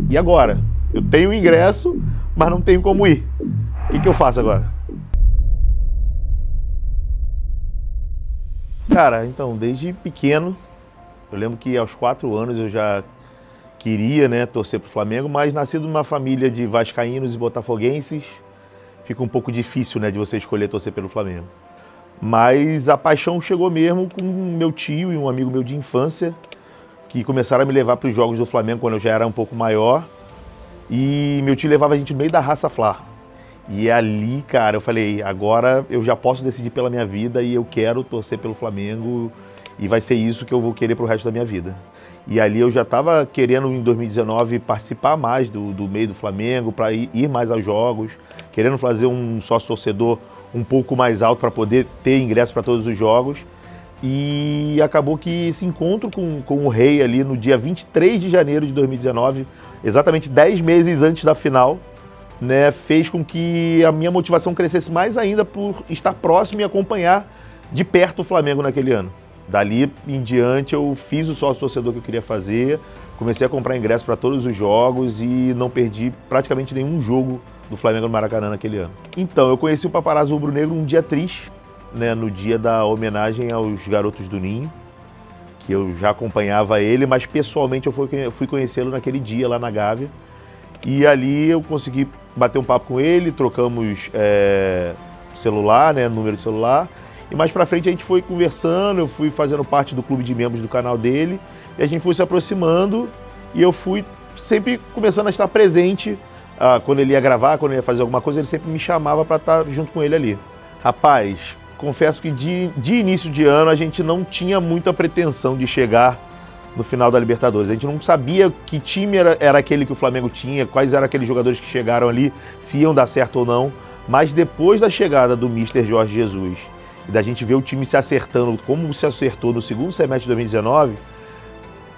e agora? Eu tenho o ingresso, mas não tenho como ir. O que eu faço agora? Cara, então, desde pequeno, eu lembro que aos 4 anos eu já queria, né, torcer pro Flamengo, mas nascido numa família de vascaínos e botafoguenses, fica um pouco difícil, né, de você escolher torcer pelo Flamengo. Mas a paixão chegou mesmo com meu tio e um amigo meu de infância, que começaram a me levar para os jogos do Flamengo quando eu já era um pouco maior. E meu tio levava a gente no meio da Raça Fla. E ali, cara, eu falei, agora eu já posso decidir pela minha vida e eu quero torcer pelo Flamengo e vai ser isso que eu vou querer pro resto da minha vida. E ali eu já estava querendo, em 2019, participar mais do meio do Flamengo, para ir mais aos jogos, querendo fazer um sócio-torcedor um pouco mais alto para poder ter ingresso para todos os jogos. E acabou que esse encontro com o Rei ali no dia 23 de janeiro de 2019, exatamente 10 meses antes da final, né, fez com que a minha motivação crescesse mais ainda por estar próximo e acompanhar de perto o Flamengo naquele ano. Dali em diante eu fiz o sócio-torcedor que eu queria fazer, comecei a comprar ingresso para todos os jogos e não perdi praticamente nenhum jogo do Flamengo no Maracanã naquele ano. Então, eu conheci o Paparazzo Rubro-Negro um dia triste, né, no dia da homenagem aos Garotos do Ninho, que eu já acompanhava ele, mas pessoalmente eu fui conhecê-lo naquele dia lá na Gávea. E ali eu consegui bater um papo com ele, trocamos celular, né, número de celular. E mais pra frente a gente foi conversando, eu fui fazendo parte do clube de membros do canal dele, e a gente foi se aproximando, e eu fui sempre começando a estar presente. Quando ele ia gravar, quando ele ia fazer alguma coisa, ele sempre me chamava para estar junto com ele ali. Rapaz, confesso que de início de ano a gente não tinha muita pretensão de chegar no final da Libertadores. A gente não sabia que time era aquele que o Flamengo tinha, quais eram aqueles jogadores que chegaram ali, se iam dar certo ou não. Mas depois da chegada do Mister Jorge Jesus e da gente ver o time se acertando como se acertou no segundo semestre de 2019,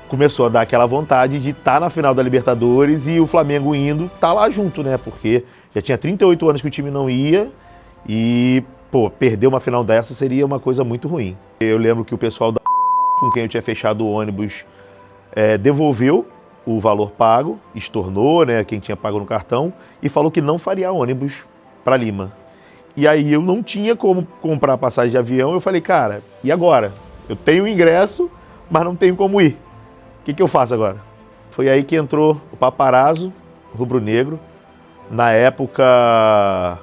começou a dar aquela vontade de estar na final da Libertadores e o Flamengo indo tá lá junto, né? Porque já tinha 38 anos que o time não ia e, pô, perder uma final dessa seria uma coisa muito ruim. Eu lembro que o pessoal com quem eu tinha fechado o ônibus devolveu o valor pago, estornou, né, quem tinha pago no cartão, e falou que não faria ônibus para Lima. E aí eu não tinha como comprar passagem de avião, eu falei, cara, e agora? Eu tenho o ingresso, mas não tenho como ir. O que eu faço agora? Foi aí que entrou o Paparazzo Rubro-Negro. Na época,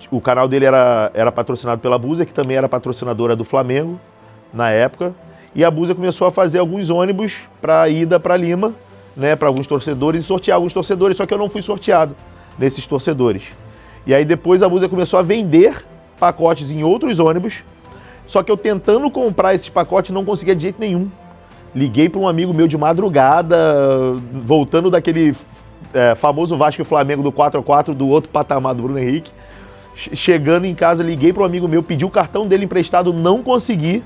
o canal dele era patrocinado pela Buser, que também era patrocinadora do Flamengo na época. E a Buser começou a fazer alguns ônibus para ida para Lima, né, para alguns torcedores, e sortear alguns torcedores, só que eu não fui sorteado nesses torcedores. E aí depois a Buser começou a vender pacotes em outros ônibus, só que eu tentando comprar esses pacotes não conseguia de jeito nenhum. Liguei para um amigo meu de madrugada, voltando daquele famoso Vasco e Flamengo do 4x4, do outro patamar do Bruno Henrique. Chegando em casa, liguei para um amigo meu, pedi o cartão dele emprestado, não consegui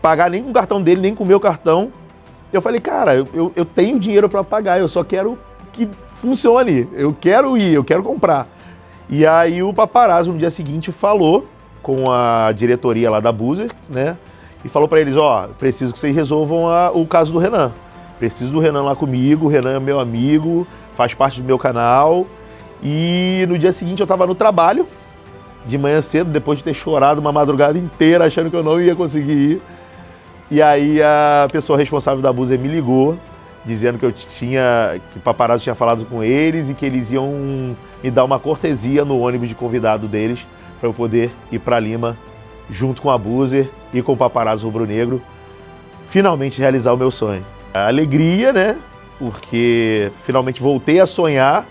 pagar nem com o cartão dele, nem com o meu cartão. Eu falei, cara, eu tenho dinheiro para pagar, eu só quero que funcione, eu quero ir, eu quero comprar. E aí o Paparazzo no dia seguinte falou com a diretoria lá da Buser, né? E falou para eles, preciso que vocês resolvam o caso do Renan. Preciso do Renan lá comigo, o Renan é meu amigo, faz parte do meu canal. E no dia seguinte eu estava no trabalho, de manhã cedo, depois de ter chorado uma madrugada inteira, achando que eu não ia conseguir ir. E aí a pessoa responsável da Buser me ligou, dizendo que que o Paparazzo tinha falado com eles e que eles iam me dar uma cortesia no ônibus de convidado deles para eu poder ir para Lima junto com a Buser e com o Paparazzo Rubro-Negro, finalmente realizar o meu sonho. A alegria, né? Porque finalmente voltei a sonhar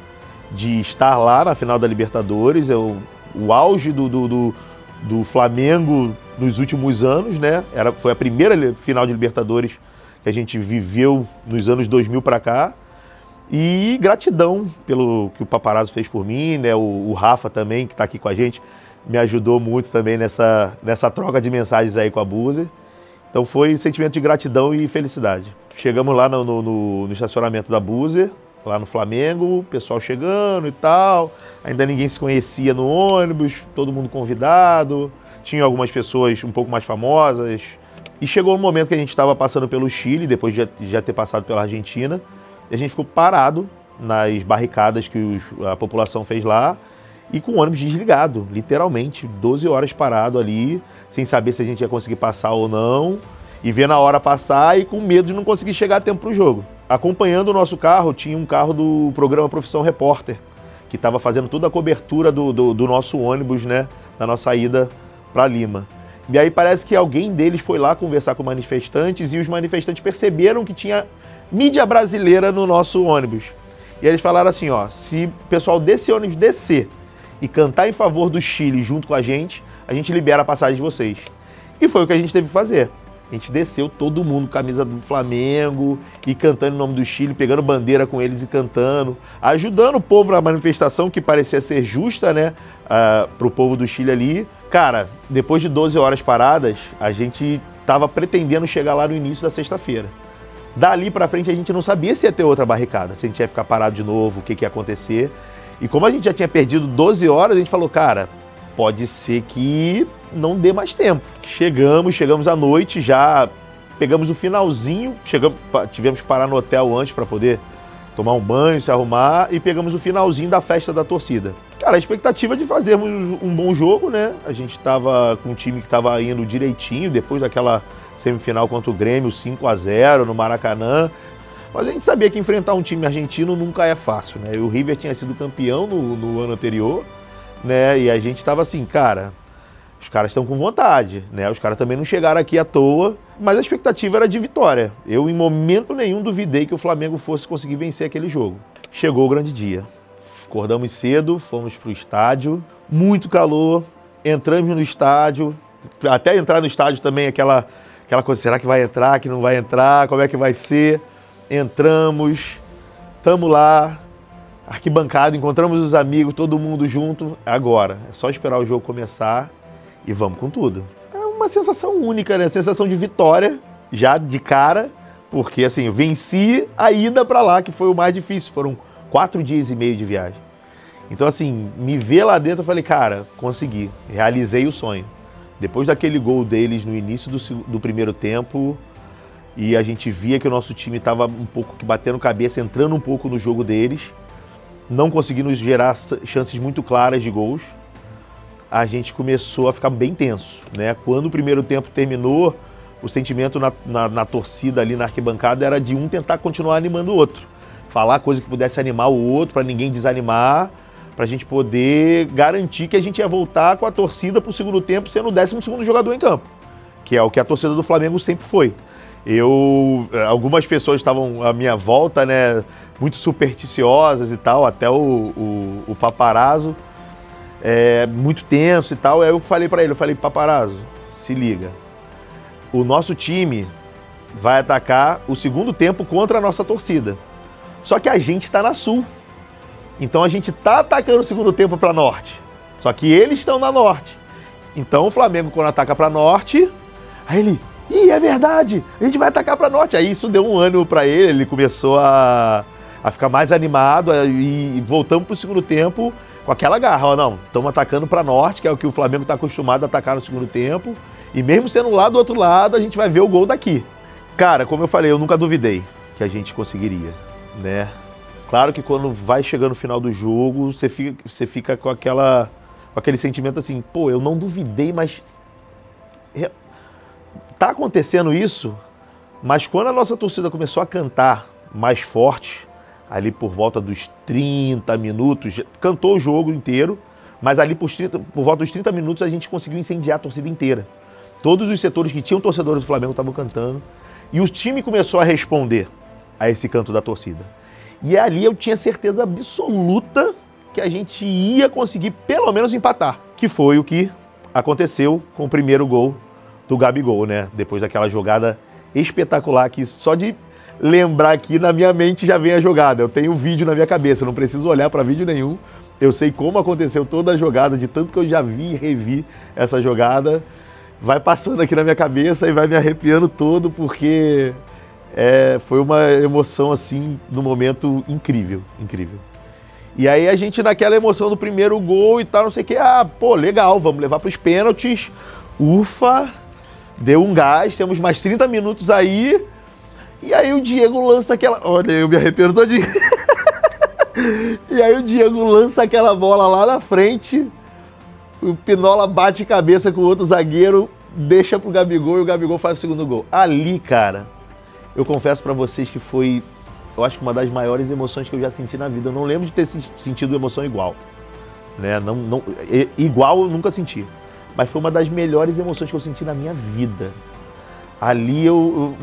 de estar lá na final da Libertadores, o auge do Flamengo nos últimos anos, né? Foi a primeira final de Libertadores que a gente viveu nos anos 2000 para cá. E gratidão pelo que o Paparazzo fez por mim, né? O Rafa também, que está aqui com a gente, me ajudou muito também nessa troca de mensagens aí com a Buser. Então foi um sentimento de gratidão e felicidade. Chegamos lá no estacionamento da Buser, lá no Flamengo, o pessoal chegando e tal. Ainda ninguém se conhecia no ônibus, todo mundo convidado. Tinha algumas pessoas um pouco mais famosas. E chegou um momento que a gente estava passando pelo Chile, depois de já ter passado pela Argentina. e a gente ficou parado nas barricadas que a população fez lá e com o ônibus desligado, literalmente, 12 horas parado ali, sem saber se a gente ia conseguir passar ou não, e vendo a hora passar e com medo de não conseguir chegar a tempo para o jogo. Acompanhando o nosso carro, tinha um carro do programa Profissão Repórter, que estava fazendo toda a cobertura do nosso ônibus, né, na nossa ida para Lima. E aí parece que alguém deles foi lá conversar com manifestantes e os manifestantes perceberam que tinha mídia brasileira no nosso ônibus. E eles falaram assim, ó, se o pessoal desse ônibus descer e cantar em favor do Chile junto com a gente libera a passagem de vocês. E foi o que a gente teve que fazer. A gente desceu, todo mundo com camisa do Flamengo e cantando em nome do Chile, pegando bandeira com eles e cantando, ajudando o povo na manifestação que parecia ser justa, né, pro povo do Chile ali. Cara, depois de 12 horas paradas, a gente tava pretendendo chegar lá no início da sexta-feira. Dali pra frente a gente não sabia se ia ter outra barricada, se a gente ia ficar parado de novo, o que ia acontecer. E como a gente já tinha perdido 12 horas, a gente falou, cara, pode ser que não dê mais tempo. Chegamos à noite, já pegamos o finalzinho, tivemos que parar no hotel antes para poder tomar um banho, se arrumar, e pegamos o finalzinho da festa da torcida. Cara, a expectativa de fazermos um bom jogo, né? A gente estava com um time que estava indo direitinho, depois daquela semifinal contra o Grêmio, 5-0 no Maracanã. Mas a gente sabia que enfrentar um time argentino nunca é fácil, né? E o River tinha sido campeão no ano anterior, né? E a gente estava assim, cara, os caras estão com vontade, né? Os caras também não chegaram aqui à toa, mas a expectativa era de vitória. Eu, em momento nenhum, duvidei que o Flamengo fosse conseguir vencer aquele jogo. Chegou o grande dia. Acordamos cedo, fomos para o estádio, muito calor, entramos no estádio, até entrar no estádio também aquela coisa, será que vai entrar, que não vai entrar, como é que vai ser? Entramos, estamos lá, arquibancada, encontramos os amigos, todo mundo junto. Agora, é só esperar o jogo começar e vamos com tudo. É uma sensação única, né? Sensação de vitória, já de cara, porque assim, eu venci a ida para lá, que foi o mais difícil, foram 4 dias e meio de viagem. Então assim, me ver lá dentro, eu falei, cara, consegui, realizei o sonho. Depois daquele gol deles no início do primeiro tempo, e a gente via que o nosso time estava um pouco que batendo cabeça, entrando um pouco no jogo deles, não conseguindo gerar chances muito claras de gols, a gente começou a ficar bem tenso, né? Quando o primeiro tempo terminou, o sentimento na torcida ali na arquibancada era de um tentar continuar animando o outro. Falar coisa que pudesse animar o outro, para ninguém desanimar, para a gente poder garantir que a gente ia voltar com a torcida para o segundo tempo sendo o 12º jogador em campo, que é o que a torcida do Flamengo sempre foi. Algumas pessoas estavam à minha volta, né, muito supersticiosas e tal, até o Paparazzo, muito tenso e tal. Aí eu falei para ele, Paparazzo, se liga, o nosso time vai atacar o segundo tempo contra a nossa torcida. Só que a gente está na Sul. Então a gente está atacando o segundo tempo para Norte. Só que eles estão na Norte. Então o Flamengo, quando ataca para Norte, aí ele, é verdade, a gente vai atacar para Norte. Aí isso deu um ânimo para ele começou a ficar mais animado e voltamos para o segundo tempo com aquela garra. Ó, não, estamos atacando para Norte, que é o que o Flamengo está acostumado a atacar no segundo tempo. E mesmo sendo lá do outro lado, a gente vai ver o gol daqui. Cara, como eu falei, eu nunca duvidei que a gente conseguiria, né? Claro que quando vai chegando no final do jogo, você fica com aquele sentimento assim, pô, eu não duvidei, mas tá acontecendo isso, mas quando a nossa torcida começou a cantar mais forte, ali por volta dos 30 minutos, cantou o jogo inteiro, mas ali por volta dos 30 minutos a gente conseguiu incendiar a torcida inteira. Todos os setores que tinham torcedores do Flamengo estavam cantando, e o time começou a responder a esse canto da torcida. E ali eu tinha certeza absoluta que a gente ia conseguir pelo menos empatar, que foi o que aconteceu com o primeiro gol do Gabigol, né? Depois daquela jogada espetacular que só de lembrar aqui na minha mente já vem a jogada. Eu tenho o vídeo na minha cabeça, eu não preciso olhar para vídeo nenhum. Eu sei como aconteceu toda a jogada, de tanto que eu já vi e revi essa jogada. Vai passando aqui na minha cabeça e vai me arrepiando todo, porque foi uma emoção, assim, no momento incrível, incrível. E aí a gente, naquela emoção do primeiro gol e tal, não sei o que, pô, legal, vamos levar para os pênaltis. Ufa, deu um gás, temos mais 30 minutos aí. E aí o Diego lança aquela... Olha, eu me arrependo todinho. E aí o Diego lança aquela bola lá na frente, o Pinola bate cabeça com o outro zagueiro, deixa pro Gabigol e o Gabigol faz o segundo gol. Ali, cara, eu confesso pra vocês que foi, eu acho que uma das maiores emoções que eu já senti na vida. Eu não lembro de ter sentido emoção igual, né? Igual eu nunca senti, mas foi uma das melhores emoções que eu senti na minha vida. Ali eu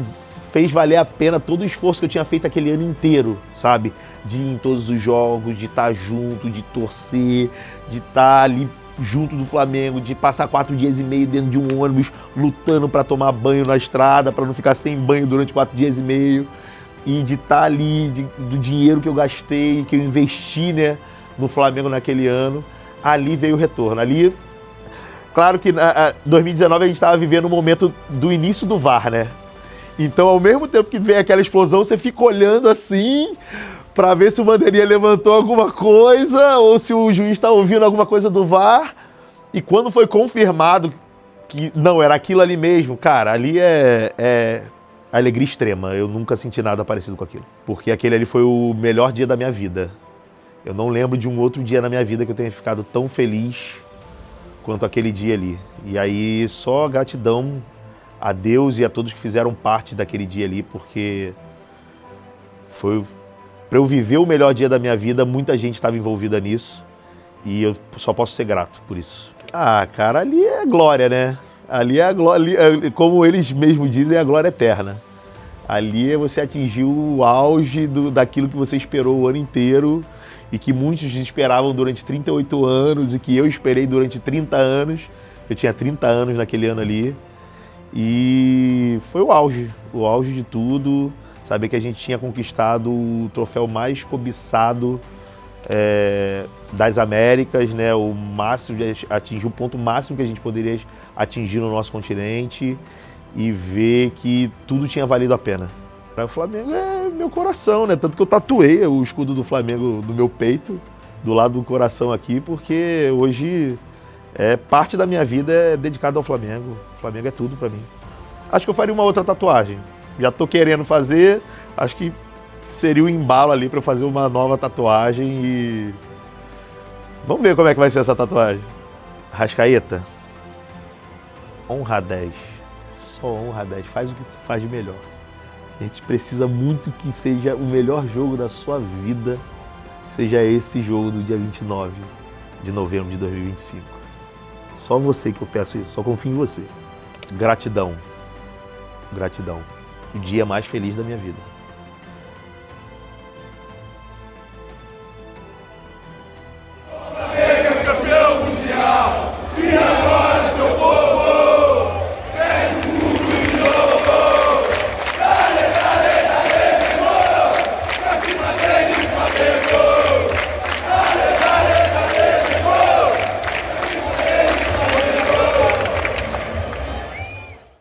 fez valer a pena todo o esforço que eu tinha feito aquele ano inteiro, sabe? De ir em todos os jogos, de estar junto, de torcer, de estar ali junto do Flamengo, de passar 4 dias e meio dentro de um ônibus lutando para tomar banho na estrada, para não ficar sem banho durante 4 dias e meio, e de estar ali, do dinheiro que eu gastei, que eu investi, né, no Flamengo naquele ano. Ali veio o retorno. Ali, claro que em 2019 a gente estava vivendo o momento do início do VAR, né? Então, ao mesmo tempo que vem aquela explosão, você fica olhando assim para ver se o bandeirinha levantou alguma coisa ou se o juiz está ouvindo alguma coisa do VAR. E quando foi confirmado que não, era aquilo ali mesmo, cara, ali é alegria extrema. Eu nunca senti nada parecido com aquilo. Porque aquele ali foi o melhor dia da minha vida. Eu não lembro de um outro dia na minha vida que eu tenha ficado tão feliz quanto aquele dia ali. E aí, só gratidão a Deus e a todos que fizeram parte daquele dia ali, porque foi para eu viver o melhor dia da minha vida, muita gente estava envolvida nisso e eu só posso ser grato por isso. Ah, cara, ali é glória, né? Ali é a glória, como eles mesmos dizem, é a glória eterna. Ali é você atingir o auge daquilo que você esperou o ano inteiro e que muitos esperavam durante 38 anos e que eu esperei durante 30 anos. Eu tinha 30 anos naquele ano ali. E foi o auge de tudo, saber que a gente tinha conquistado o troféu mais cobiçado das Américas, né? O máximo, atingir o ponto máximo que a gente poderia atingir no nosso continente e ver que tudo tinha valido a pena. O Flamengo é meu coração, né? Tanto que eu tatuei o escudo do Flamengo no meu peito, do lado do coração aqui, porque hoje parte da minha vida é dedicada ao Flamengo. O Flamengo é tudo pra mim. Acho que eu faria uma outra tatuagem. Já tô querendo fazer, acho que seria o embalo ali pra eu fazer uma nova tatuagem e... Vamos ver como é que vai ser essa tatuagem. Arrascaeta, honra 10. Só honra 10. Faz o que você faz de melhor. A gente precisa muito que seja o melhor jogo da sua vida, seja esse jogo do dia 29 de novembro de 2025. Só você que eu peço isso, só confio em você. Gratidão. Gratidão. O dia mais feliz da minha vida.